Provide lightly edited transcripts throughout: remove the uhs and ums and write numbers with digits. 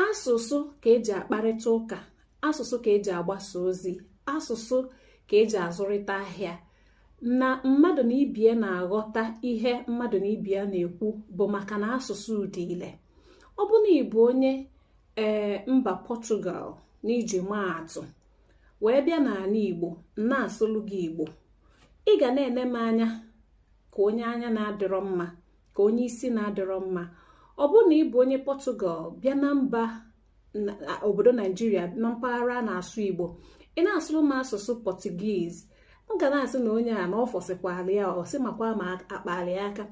asụsụ ka eji akparịta ụka, asụsụ ka eji agbasa ozi, asụsụ ka eji azụrịta ahịa. Na mmadụ na ibie na-aghọta ihe mmadụ na ibie na-ekwu bụ maka na asụsụ dị ile. Ọ bụ na ịbụ onye mba Portugal na iji maa atụ wee bịa n'ala Igbo na-asụlụ gị Igbo, ị ga na-ene m anya ka onye anya na-adịrọ mma, ka onye isi na-adịrọ mma. Ọ bụ na ịbụ onye Portugal bịa na mba obodo Naijiria na mpaghara na-asụ Igbo, ị na-asụrụ m asụsụ Portuguese, m ga na-asị na onye a na ọ fọsịkwala ya, ọ sị makwa ma akpali aka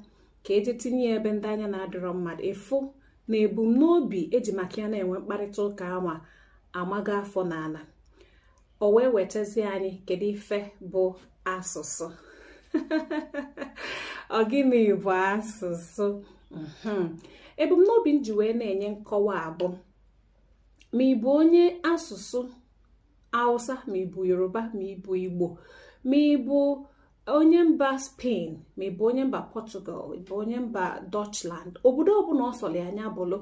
ka eji tinye ya ebe ndị anya na-adịrọ mmadụ. Ịfụ na ebumnobi eji maka ya na-enwe mkparịta ụka anwa amaga afọ n'ala. O wee wetazie anyị kedu ife bụ asụsụ. Ọ gịnị bụ asụsụ? Ebumnobi m ji wee na-enye nkọwa abụ ma ị bụ onye asụsụ Hausa, ma ị bụ Yoruba, ma ị bụ Igbo, ma ị bụ onye mba Spain, ma ị bụ onye mba Portugal, ị bụ onye mba Dutchland, obodo ọbụla ọ sọrọ anya bụlụ,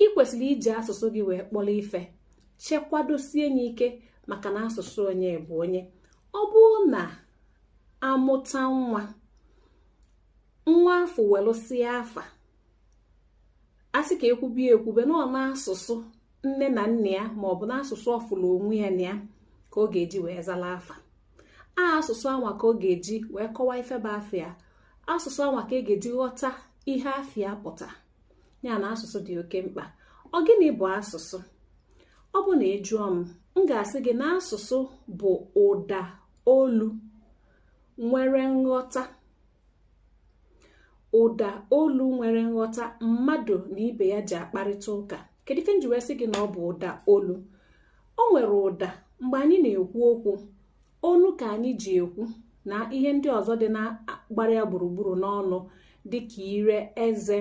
ị kwesịrị iji asụsụ gị wee kpọrọ ife, chekwadosie ya ike maka na asụsụ onye bụ onye. Ọ bụrụ na amụta nwa afọ welụsịa afa, asị ka ekwubie ekwube na ọ na-asụsụ nne na nna ya maọbụ n'asụsụ ọfụlụ onwe ya na ya ka ọ ga-eji wee zala afa. Asụsụ anwa ka ọ ga-eji wee kọwaa ife bụ afịa, asụsụ anwa ka e ga-eji ghọta ihe afịa pụta. Ya na asụsụ dị oke mkpa. Ọ gịnị bụ asụsụ? Ọ bụ na ị jụọ m ga-asị gị na asụsụ bụ ụda olu nwere nghọta, ụda olu nwere nghọta mmadụ na ibe ya ji akparịta ụka. Kedu ife nji wee sị gị na ọ bụ ụda olu? O nwere ụda mgbe anyị na-ekwu okwu, olu ka anyị ji ekwu na ihe ndị ọzọ dị na-agbara ya gburugburu n'ọnụ dịka ire, eze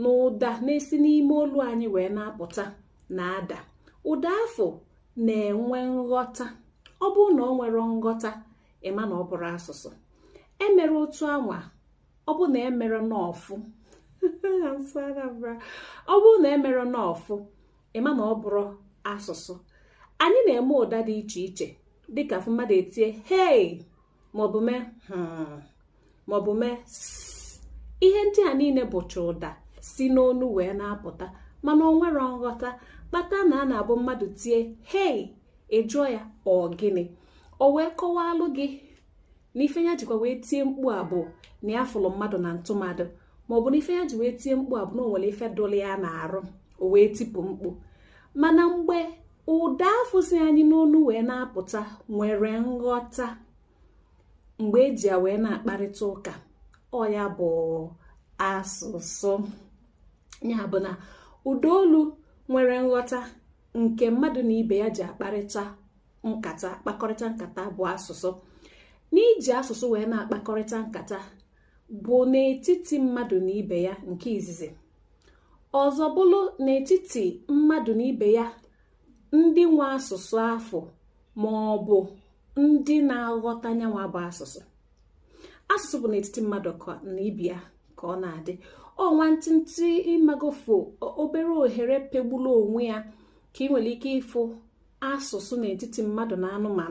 na ụda na-esi n'ime olu anyị wee na-apụta na ada. Ụda afọ na-enwe nghọta. Ọ bụrụ na ọ nwere nghọta, ịma na ọ bụrụ asụsụ. Emere otu anwa, ọ bụ na emere n'ọfụ ọ bụrụ na emere n'ọfụ, ịma na ọ bụrụ asụsụ. Anyị na-eme ụda dị iche iche dịka mmadụ etie hey maọbụ mee maọbụ mee ihe ndị a niile bụcha ụda si n'onu wee na-apụta, mana o nwere nghọta. Kpata na a na-abụ mmadụ tie hey, ịjụọ ya ọ gịnị, o wee kọwalụ gị na ife ya jikwa wee tie mkpu abụ na ya fụlụ mmadụ na ntụmadụ, maọbụ na ife ya ji wee tie mkpu abụ na o nwere ife dụlụ ya na-arụ, o wee tipụ mkpu. Mana mgbe ụda afụsi anyị n'onu wee na-apụta nwere nghọta, mgbe eji ya wee na-akparịta ụka, ọ ya bụ asụsụ. Ya bụ na ụda olu nwere nghọta nke mmadụ na ibe ya ji akparịta kpakọrịta nkata bụ asụsụ. N'iji asụsụ wee na-akpakọrịta nkata bụ n'etiti mmadụ na ibe ya nke izizi. Ọzọ bụrụ n'etiti mmadụ na ibe ya ndị nwe asụsụ afọ ma ọ bụ ndị na-aghọta nyanwa bụ asụsụ. Asụsụ bụ n'etiti mmadụ na ibe ya ka ọ na-adị. Ọ nwantịntị ịmagofo obere ohere pegbulu onwe ya ka ị nwere ike ịfụ asụsụ n'etiti mmadụ na anụmanụ.